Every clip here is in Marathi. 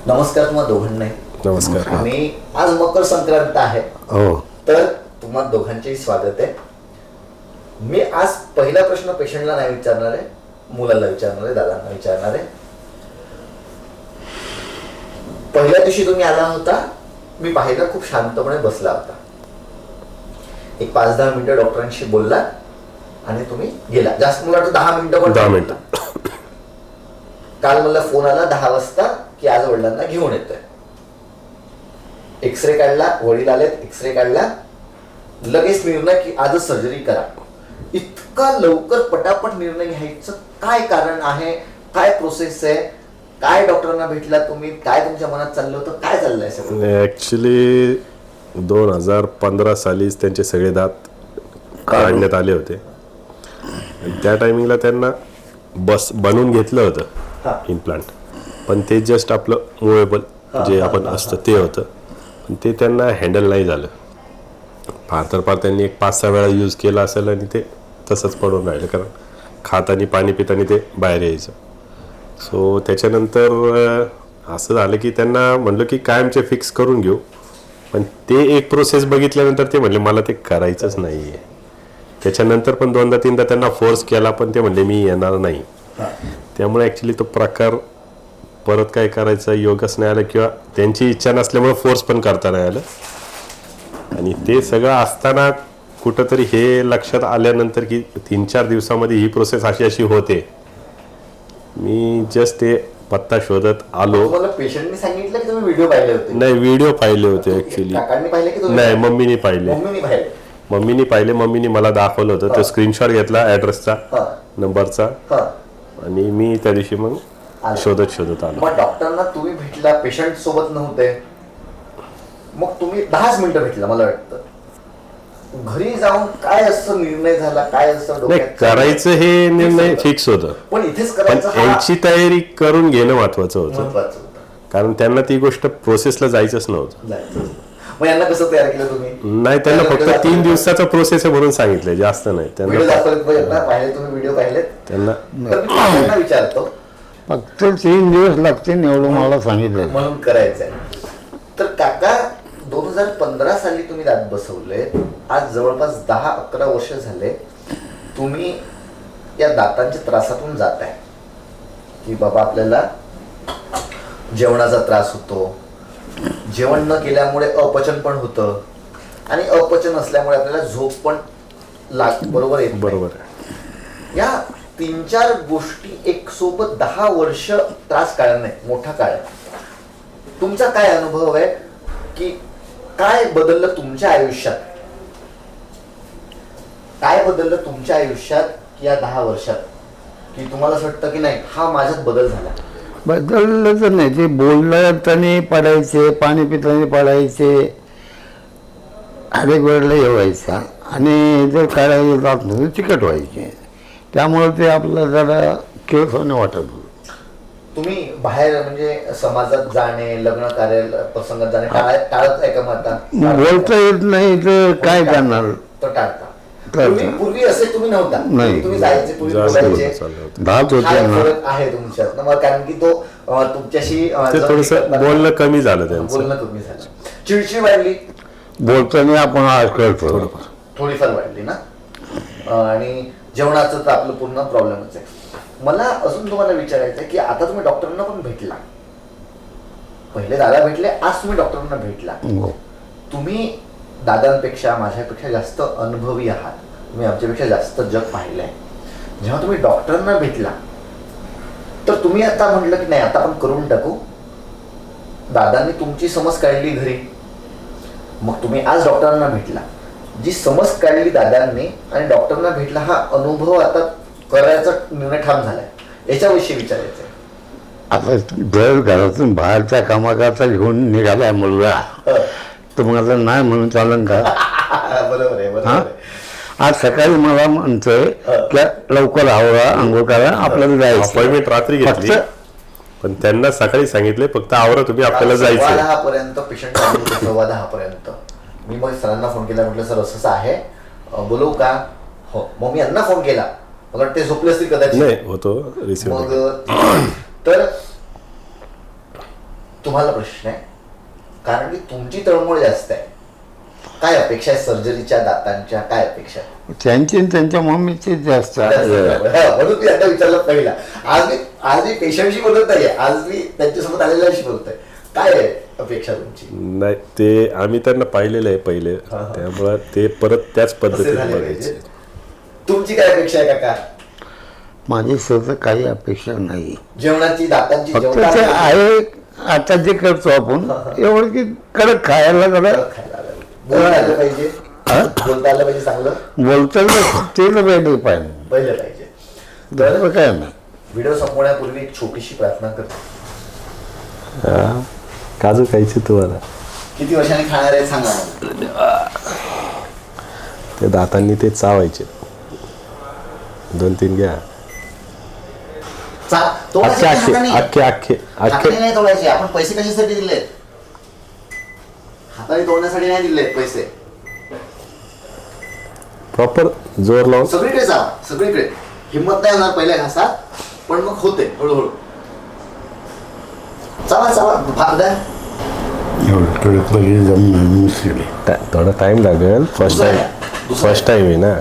नमस्कार तुम्हा दोघांनाही. नमस्कार. आणि आज मकर संक्रांत आहे. हो. तर तुम्हा दोघांचेही स्वागत आहे. मी आज पहिला प्रश्न पेशंटला नाही विचारणार आहे, मुलाला विचारणार आहे, दादांना विचारणार आहे. पहिल्या दिवशी तुम्ही आला होता, मी पाहिलं खूप शांतपणे बसला होता. एक 5-10 मिनिटं डॉक्टरांशी बोलला आणि तुम्ही गेला. जास्त मला वाटतं 10 मिनिटं पण 10 मिनिटं. काल मला फोन आला 10 वाजता की आज वडिलांना घेऊन येतोय. एक्सरे काढला, वडील आलेत, एक्सरे काढला, लगेच निर्णय की आजच सर्जरी करा. इतका लवकर पटापट निर्णय घ्यायचं काय कारण आहे? काय प्रोसेस आहे? काय डॉक्टरांना भेटला तुम्ही? काय तुमच्या मनात चाललं होतं? काय चाललंय सगळं? ऍक्च्युली 2015 सालीच त्यांचे सगळे दात काढण्यात आले होते. त्या टायमिंगला त्यांना बनवून घेतलं होतं इम्प्लांट, पण ते जस्ट आपलं मुवेबल जे आपण असतं ते होतं, पण ते त्यांना हँडल नाही झालं. फार तर फार त्यांनी एक 5-6 वेळा यूज केला असेल आणि ते तसंच पडून राहिलं, कारण खातानी पाणी पितानी ते बाहेर यायचं. सो त्याच्यानंतर असं झालं की त्यांना म्हणलं की कायमचे फिक्स करून घेऊ, पण ते एक प्रोसेस बघितल्यानंतर ते म्हणले मला ते करायचंच नाही आहे. त्याच्यानंतर पण 2दा-3दा त्यांना फोर्स केला, पण ते म्हणले मी येणार नाही. त्यामुळे ॲक्च्युली तो प्रकार परत काय करायचा योगच नाही आला, किंवा त्यांची इच्छा नसल्यामुळे फोर्स पण करता नाही आलं. आणि ते सगळं असताना कुठंतरी हे लक्षात आल्यानंतर की 3-4 दिवसामध्ये ही प्रोसेस अशी अशी होते, मी जस्ट ते पत्ता शोधत आलो. तुम्हाला पेशंटने सांगितलं की तुम्ही व्हिडिओ पाहिले होते? नाही, व्हिडिओ पाहिले होते ॲक्च्युली. काकांनी पाहिले की तुम्ही? नाही, मम्मीने पाहिले. मम्मीने पाहिले. मम्मीने मला दाखवलं होतं. तो स्क्रीनशॉट घेतला ॲड्रेसचा, नंबरचा, आणि मी त्या दिवशी मग शोधत आलो. मग डॉक्टरांना तुम्ही भेटला, पेशंट सोबत नव्हते, मग तुम्ही 10 मिनिटं भेटला. मला वाटतं घरी जाऊन काय असं निर्णय झाला, काय असं डोक्यात करायचं हे निर्णय फिक्स होतं, पण इथेच पण करायचं यांची तयारी करून घेणं महत्वाचं होतं, महत्वाचं होतं. कारण त्यांना ती गोष्ट प्रोसेसला जायचंच नव्हतं. मग यांना कसं तयार केलं तुम्ही? नाही, त्यांना फक्त 3 दिवसाचा प्रोसेस आहे म्हणून सांगितलं, जास्त नाही. व्हिडिओ पाहिले तुम्ही? व्हिडिओ पाहिलेत त्यांना त्यांना विचारतो. फक्त 3 दिवस लागतील एवढं मला सांगितलं म्हणून करायचंय. तर काका 2015 साली तुम्ही दात बसवले, आज जवळपास 10-11 वर्ष झाले तुम्ही या दातांच्या त्रासातून जाताय. की बाबा आपल्याला जेवणाचा त्रास होतो, जेवण न केल्यामुळे अपचन पण होतं, आणि अपचन असल्यामुळे आपल्याला झोप पण बरोबर येत. बरोबर आहे. या 3-4 गोष्टी एक सोबत 10 वर्ष त्रास काढणे मोठा काळ आहे. तुमचा काय अनुभव आहे की काय बदललं तुमच्या आयुष्यात? काय बदललं तुमच्या आयुष्यात की या 10 वर्षात की तुम्हाला असं वाटतं की नाही हा माझ्यात बदल झाला? बदललं तर नाही, ते बोलताना पडायचे, पाणी पिताना पडायचे, हरेक वेळेला हे व्हायचा, आणि जर काढायला जात नव्हतं चिकट व्हायचे. त्यामुळे ते आपल्याला जरा केळसवाने वाटत होतं. तुम्ही बाहेर म्हणजे समाजात जाणे, लग्न कार्य प्रसंगात जाणे टाळत आहे का? मग आता बोलता येत नाही तर काय करणार? तर टाळता. पूर्वी असे तुम्ही नव्हता, नाही. तुम्ही जायचे, पूर्वी बोलायचे. धात होते ना. फरक आहे तुमच्यात. मग कारण की तो तुमच्याशी थोडस बोलणं कमी झालं, त्यांचं बोलणं कमी झालं, चिडचिड वाढली, बोलताना आपण आज करतो थोडीफार वाढली ना. आणि जेवणाचं तर आपलं पूर्ण प्रॉब्लेमच आहे. मला अजून तुम्हाला विचारायचं आहे की आता तुम्ही डॉक्टरांना पण भेटला, पहिले दादा भेटले, आज तुम्ही डॉक्टरांना भेटला. तुम्ही दादांपेक्षा माझ्यापेक्षा जास्त अनुभवी आहात, तुम्ही आमच्यापेक्षा जास्त जग पाहिलंय. जेव्हा तुम्ही डॉक्टरांना भेटला तर तुम्ही आता म्हटलं की नाही आता आपण करून टाकू. दादांनी तुमची समज काढली घरी, मग तुम्ही आज डॉक्टरांना भेटला. जी समज काढली दादांनी आणि डॉक्टरांना भेटला, हा अनुभव आता करायचा निर्णय ठाम झालाय, याच्याविषयी विचारायचं आहे. आता जर घरातून बाहेरच्या कामाकरता घेऊन निघालाय मुलगा, तर मग आता नाही म्हणून चालन का? बरोबर आहे, बरोबर आहे. आज सकाळी मला म्हणतोय की लवकर आवरा, अंघोळ करा, आपल्याला जायचं. अपॉइंटमेंट रात्री घेतली, पण त्यांना सकाळी सांगितले फक्त आवरा तुम्ही, आपल्याला जायचं. 10:15 पर्यंत पेशंट 10:15 पर्यंत मी मग सरांना फोन केला, म्हटलं सर असं आहे, बोलवू का? हो. मग मी यांना फोन केला, मला ते झोपले असतील कदाचित. नाही होतो मग तर तुम्हाला प्रश्न आहे, कारण की तुमची तळमळ जास्त आहे. काय अपेक्षा आहे सर्जरीच्या, दातांच्या काय अपेक्षा आहे? त्यांची आणि त्यांच्या मम्मीची जास्त हा, म्हणून मी आता विचारलं पहिला. आज मी पेशंटशी बोलत नाहीये, आज मी त्यांच्यासोबत आलेल्याशी बोलतोय. काय आहे अपेक्षा तुमची? नाही ते आम्ही त्यांना पाहिलेलं आहे पहिले, हा. त्यामुळं ते परत त्याच कसे पद्धतीने झाले बघायचे. पाहिजे? तुमची काय अपेक्षा आहे काका? माझी सहज काही अपेक्षा नाही. जेवणाची, दातांची, फक्त ते जेवणाची आहे आता जे करतो आपण एवढं की कडक खायला जरा खायला लागेल. बोलता आलं पाहिजे, हा? बोलता आलं पाहिजे, चांगलं बोलताना ते पाहिजे पहिलं पाहिजे. बरोबर काय नाही. व्हिडिओ संपवण्यापूर्वी एक छोटीशी प्रार्थना करतो. हा. काजू खायचे तुम्हाला? किती वर्षांनी खाणार आहे सांगा मला. ते दातांनी ते चावायचे, 2-3 घ्या. अख्खे अख्खे अख्खे अख्खे अख्खे हाताने नाही तोडायचे. आपण पैसे कशासाठी दिलेत? हाताने तोडण्यासाठी नाही दिलेत पैसे. प्रॉपर जोर लावून सगळीकडे जावा, सगळीकडे. हिंमत नाही होणार पहिल्या घासात, पण मग होते हळूहळू. चावा चावा, भाग द्या. एवढं कडक पहिले जमणं मुश्किल आहे. थोडा टाइम लागेल. फर्स्ट दुसरं टाइम आहे, दुसरं फर्स्ट टाइम आहे ना,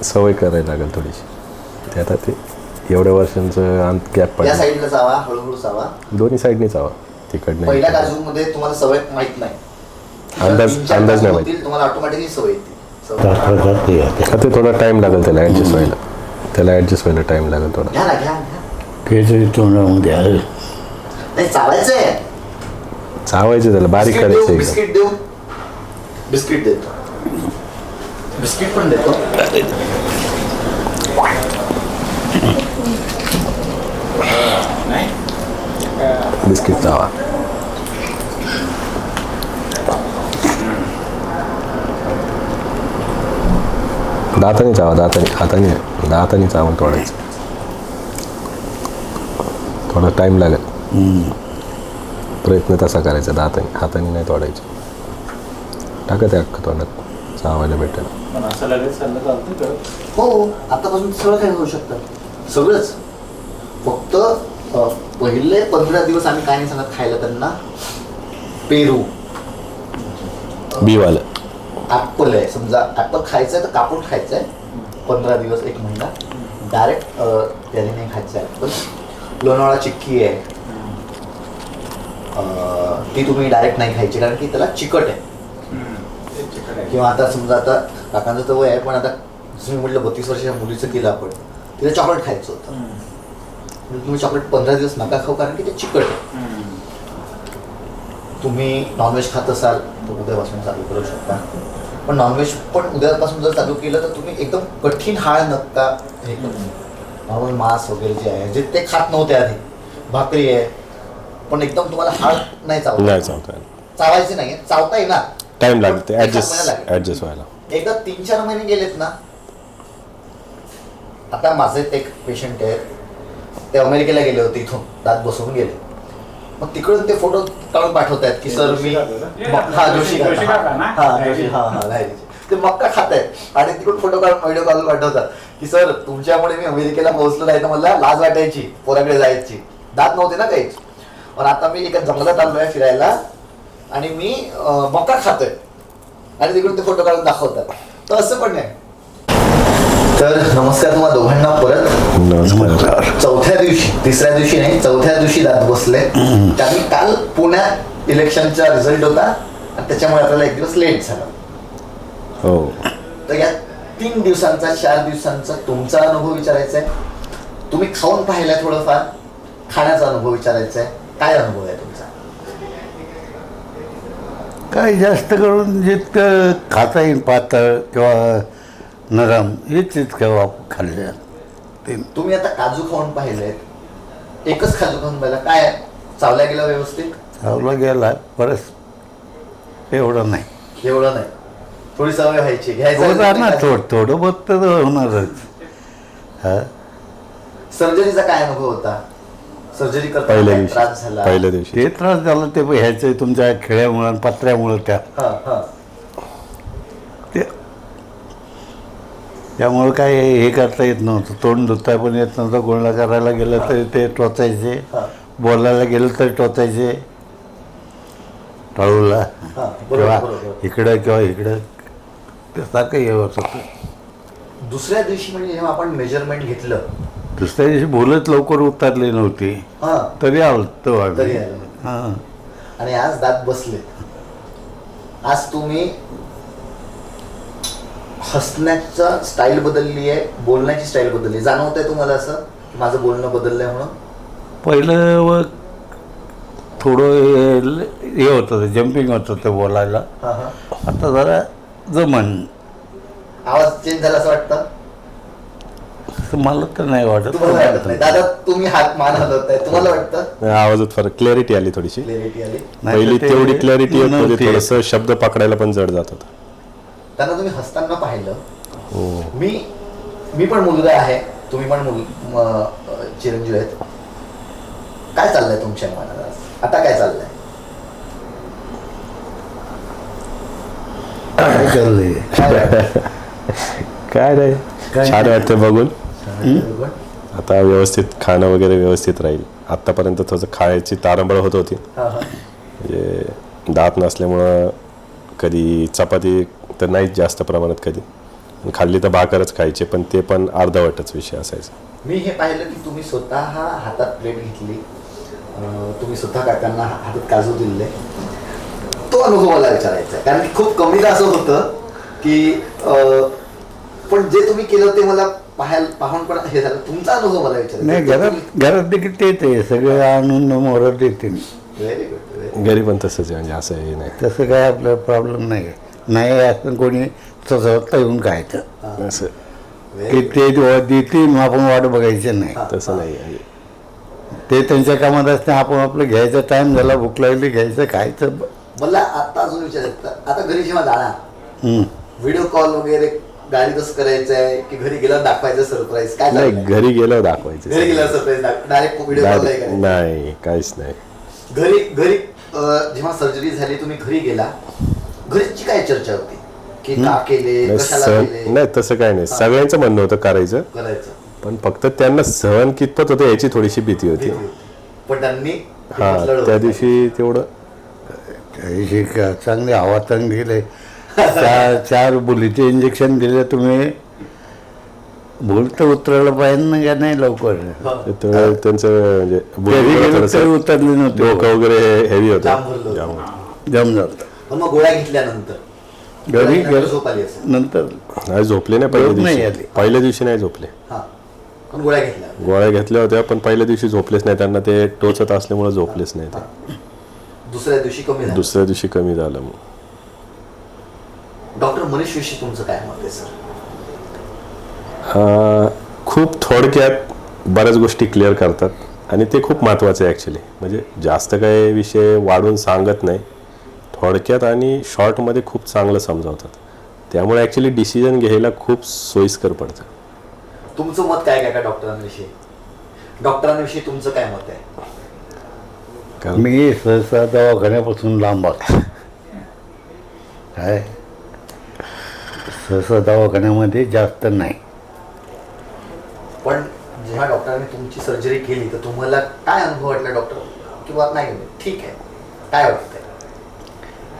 सवय करायला लागेल थोडीशी. ते आता ते एवढ्या वर्षांचं गॅप या पडलं. साईडला चावा, हळूहळू चावा. दोन्ही साईडने चावा, तिकडनं पहिल्या इकडनं. काजूमध्ये तुम्हाला सवय माहित नाही. अंदाज नाही माहिती. तुम्हाला ऑटोमॅटिकली सवय येते. जाते आता ते थोडा टाइम लागेल त्याला ॲडजस्ट व्हायला. त्याला ॲडजस्ट व्हायला टाइम लागेल थोडा. घ्या ना, घ्या घ्या. काहीतरी तोंडामध्ये आहे. नाही चावायचंय. चावायचं त्याला, बारीक बिस्किट करायचं देऊ, एकदम. बिस्किट देऊ. बिस्किट देतो. बिस्किट पण देतो. बिस्किट चावा. दाताने चावा, हाताने दाताने चावून तोडायचं. थोडा टाइम लागेल. प्रयत्न तसा करायचा, हाताने नाही तोडायचं. टाका ते अख्खं तोंडात, चावायला भेटेल. हो, आतापासून सगळं काही होऊ शकतं. सगळंच. फक्त पहिले 15 दिवस आम्ही काय नाही सांगत खायला त्यांना. पेरू, बीवालं ॲपल आहे समजा, ॲपल खायचं आहे तर कापून खायचं आहे. 15 दिवस, 1 महिना डायरेक्ट त्याने नाही खायचं आहे ॲपल. लोणावळा चिक्की आहे, ती तुम्ही डायरेक्ट नाही खायची, कारण की त्याला चिकट आहे. किंवा आता समजा आता काकांचं तर वय आहे, पण आता तुम्ही म्हटलं 32 वर्षाच्या मुलीचं केलं आपण, तिला चॉकलेट खायचं होतं. तुम्ही चॉकलेट 15 दिवस नका खाऊ, कारण की ते चिकट आहे. तुम्ही नॉनव्हेज खात असाल तर उद्यापासून चालू करू शकता. पण नॉनव्हेज पण उद्यापासून जर चालू केलं तर तुम्ही एकदम कठीण हाड नका हे करू. नॉर्मल मांस वगैरे जे आहे, जे ते खात नव्हते आधी, भाकरी आहे, पण एकदम तुम्हाला हाड नाही नाही चावता. चावायचे नाही. चावता येणार, टाइम लागेल ते एक महिना लागेल. ॲडजस्ट व्हायला. एकदा 3-4 महिने गेलेत ना. आता माझे एक पेशंट आहेत, ते अमेरिकेला गेले होते, इथून दात बसवून गेले. मग तिकडून ते फोटो काढून पाठवत आहेत की सर मी जोशी ते मक्का खात आहेत, आणि तिकडून फोटो काढून व्हिडिओ काढून पाठवतात की सर तुमच्यामुळे मी अमेरिकेला पोहोचलो नाही तर मला लाज वाटायची पोराकडे जायची, दात नव्हते ना काहीच. पण आता मी एका जंगलात आलोय फिरायला आणि मी मक्का खातोय, आणि तिकडून ते फोटो काढून दाखवतात. तर असं पण नाही. तर नमस्कार तुम्हाला दोघांना परत. नमस्कार. चौथ्या दिवशी, तिसऱ्या दिवशी नाही, चौथ्या दिवशी दात बसले. त्यामुळे काल पुण्यात इलेक्शनचा रिझल्ट होता आणि त्याच्यामुळे आपल्याला 1 दिवस लेट झाला. हो. तर या 3 दिवसांचा, 4 दिवसांचा तुमचा अनुभव विचारायचा आहे. तुम्ही खाऊन पाहिलाय थोडंफार, खाण्याचा अनुभव विचारायचा आहे. काय अनुभव आहे तुमचा? काय जास्त करून जितकं खाता येईल पातळ किंवा नरम हेच इतकं खाल्लं ते. तुम्ही आता काजू खाऊन पाहिलेत, एकच काजू खाऊन पाहिला, काय चावल्या गेला व्यवस्थित? चावला गेला बरंच, एवढं नाही. एवढं नाही, थोडी सवय व्हायची, होणार ना, घ्यायचं. थोडं बहुत तर होणारच. हा, सर्जरीचा काय अनुभव होता? सर्जरी पहिल्या करताना दिवशी त्रास झाला? पहिल्या दिवशी ते त्रास झाला ते ह्याचं तुमच्या खेळ्यामुळं आणि पत्र्यामुळं त्या हा हा. ते त्यामुळं काय हे करता येत नव्हतं. तोंड धुता पण येत नव्हतं. गुळणा करायला गेलं तरी ते टोचायचे, बोलायला गेलं तर टोचायचे टाळूला हा, बरोबर किंवा बरोबर. इकडं किंवा इकडं ते सारखं हे होत होतं. दुसऱ्या दिवशी म्हणजे जेव्हा आपण मेजरमेंट घेतलं दुसऱ्या दिवशी बोलत लवकर उतरली नव्हती हा तरी आलतो आम्ही तरी आलं. हां आणि आज दात बसले. आज तुम्ही हसण्याचा स्टाईल बदलली आहे, बोलण्याची स्टाईल बदलली. जाणवत आहे तुम्हाला असं की माझं बोलणं बदललंय म्हणून? पहिलं व थोडं हे होतं जम्पिंग होत होतं बोलायला. हा हा. आता जरा जमन आवाज चेंज झाला असं वाटतं? असं मला तर नाही वाटत. तुम्हाला वाटत नाही? दादा तुम्ही हात मान हलवताय, तुम्हाला वाटतं? नाही, आवाजात फरक, क्लॅरिटी आली थोडीशी. क्लॅरिटी आली. नाही पहिली तर ते तेवढी क्लॅरिटी येत नव्हती. होती, थोडस शब्द पकडायला पण जड जात होता. त्यांना तुम्ही हसताना पाहिलं. हो. मी पण मुलगा आहे, तुम्ही पण चिरंजीव आहेत. काय चाललंय तुमच्या मनात आज? आता काय चाललंय? काय चाललंय? काय वाटतं? काय नाही, काय छान वाटते बघून. बरोबर? आता व्यवस्थित खाणं वगैरे व्यवस्थित राहील. आतापर्यंत थोडं खायची तारंबळ होत होती, हा हा. म्हणजे दात नसल्यामुळं कधी चपाती तर नाहीच जास्त प्रमाणात, कधी खाल्ली तर भाकरच खायचे, पण ते पण अर्धवटच विषय असायचा. मी हे पाहिलं की तुम्ही स्वतः हातात प्लेट घेतली, तुम्ही स्वतः काकांना हातात काजू दिले. तो अनुभव मला विचारायचा आहे, कारण की खूप कमीदा असं होतं की पण जे तुम्ही केलं ते मला पाहून पण हे झालं. तुमचा अनुभव मला नाही विचारायचा. घरात देखील तेच आहे, सगळे आणून मोरत देतील. Very good. घरी पण तसंच आहे, म्हणजे असं हे नाही. तसं काय आपलं प्रॉब्लेम नाही. नाही असं कोणी स्वतः येऊन खायचं असं की ते देतील मग आपण वाट बघायचं नाही. तसं नाही आहे. ते त्यांच्या कामात असते, आपण आपलं घ्यायचं, टाइम झाला भूक लागली घ्यायचं खायचं. मला आता अजून विचारायचं, आता घरी जेव्हा जाणार हम्म. व्हिडिओ कॉल वगैरे गाडीतच करायचंय की घरी गेल्यावर दाखवायचं सरप्राईज? काय नाही, चाललंय? घरी गेल्यावर दाखवायचं. घरी गेल्यावर सरप्राईज डायरेक्ट व्हिडिओ कॉल नाही करायचं? नाही, काहीच नाही. घरी जेव्हा सर्जरी झाली तुम्ही घरी गेला, घरीची काय चर्चा होती की का केले, नाही, कशाला केले? नाही तसं काय नाही. सगळ्यांचं म्हणणं होतं करायचं, करायचं पण फक्त त्यांना सहन कितपत होतं याची थोडीशी भीती होती. भीती होती. पण त्यांनी हा, लढवलं. त्या दिवशी तेवढं त्या दिवशी चांगली हवा चांगली दिले, 4 बुलीचे इंजेक्शन दिले. तुम्ही भूल तर उतरायला पाहिजे ना का नाही लवकर. हा. तेवढं त्यांचं म्हणजे घरी गेलो थोडंसं तरी उतरली नव्हती, डोकं वगैरे हेवी होतं. जाम भरलं होतं. जाम होतं. जम झालं. पण मग गोळ्या घेतल्यानंतर घरी नंतर झोप आली असेल. नंतर नाही झोपले नाही पहिल्या झोप नाही दिवशी. आली. पहिल्या दिवशी नाही झोपले. हा, पण गोळ्या घेतल्या. गोळ्या घेतल्या होत्या पण पहिल्या दिवशी झोपलेच नाही. त्यांना ते टोचत असल्यामुळे झोपलेच नाही ते. दुसऱ्या दिवशी कमी झालं. दुसऱ्या दिवशी कमी झालं. मग डॉक्टर मनीष विषयी तुमचं काय मत आहे सर? खूप थोडक्यात बऱ्याच गोष्टी क्लिअर करतात आणि ते खूप महत्त्वाचं आहे ॲक्च्युली. म्हणजे जास्त काही विषय वाढून सांगत नाही, थोडक्यात आणि शॉर्टमध्ये खूप चांगलं समजावतात. त्यामुळे ॲक्च्युली डिसिजन घ्यायला खूप सोयीस्कर पडतं. तुमचं मत काय का डॉक्टरांविषयी? डॉक्टरांविषयी तुमचं काय मत आहे? कारण मी सहसा दवाखान्यापासून लांब असतो. काय सहसा दवाखान्यामध्ये जास्त नाही. पण जेव्हा डॉक्टरांनी तुमची सर्जरी केली तर तुम्हाला काय अनुभव वाटला डॉक्टर? किंवा नाही ठीक आहे, काय वाटतंय?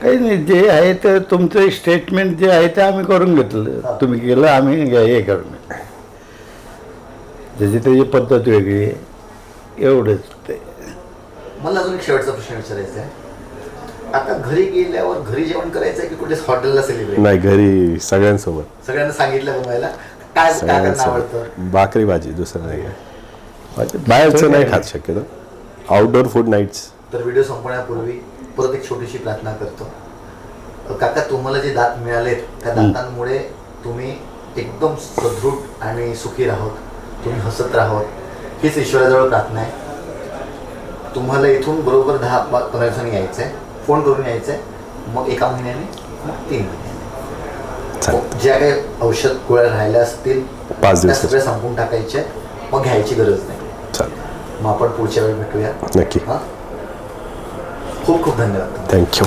काही नाही, जे आहे ते तुमचं स्टेटमेंट जे आहे ते आम्ही करून घेतलं. तुम्ही केलं, आम्ही हे करून घेतलं. ज्याची त्याची पद्धत वेगळी आहे, एवढंच ते. मला अजून एक शेवटचा प्रश्न विचारायचा आहे. आता घरी गेल्यावर घरी जेवण करायचं आहे की कुठेच हॉटेलला सेलिब्रेट? नाही, घरी सगळ्यांसोबत. सगळ्यांना सांगितलं बनवायला. काय त्यांना आवडतं? सगळ्यांसोबत भाकरी भाजी, दुसरं नाही काय. बाहेरचं नाही खात शक्यतो. Outdoor food nights. तर व्हिडिओ संपण्यापूर्वी परत एक छोटीशी प्रार्थना करतो. काका, तुम्हाला जे दात मिळालेत त्या दातांमुळे तुम्ही एकदम सदृढ आणि सुखी राहोत, तुम्ही हसत राहोत, हीच ईश्वराजवळ प्रार्थना आहे. तुम्हाला इथून बरोबर 10-15 दिवसांनी यायचं आहे, फोन करून यायचं आहे. मग 1 महिन्याने, मग 3 महिन्याने ज्या काही औषध गोळ्या राहिल्या असतील 5 त्या दिवस सगळ्या संपून टाकायच्या, मग घ्यायची गरज नाही. चालेल, मग आपण पुढच्या वेळी भेटूया. नक्की. हां, खूप खूप धन्यवाद. थँक्यू.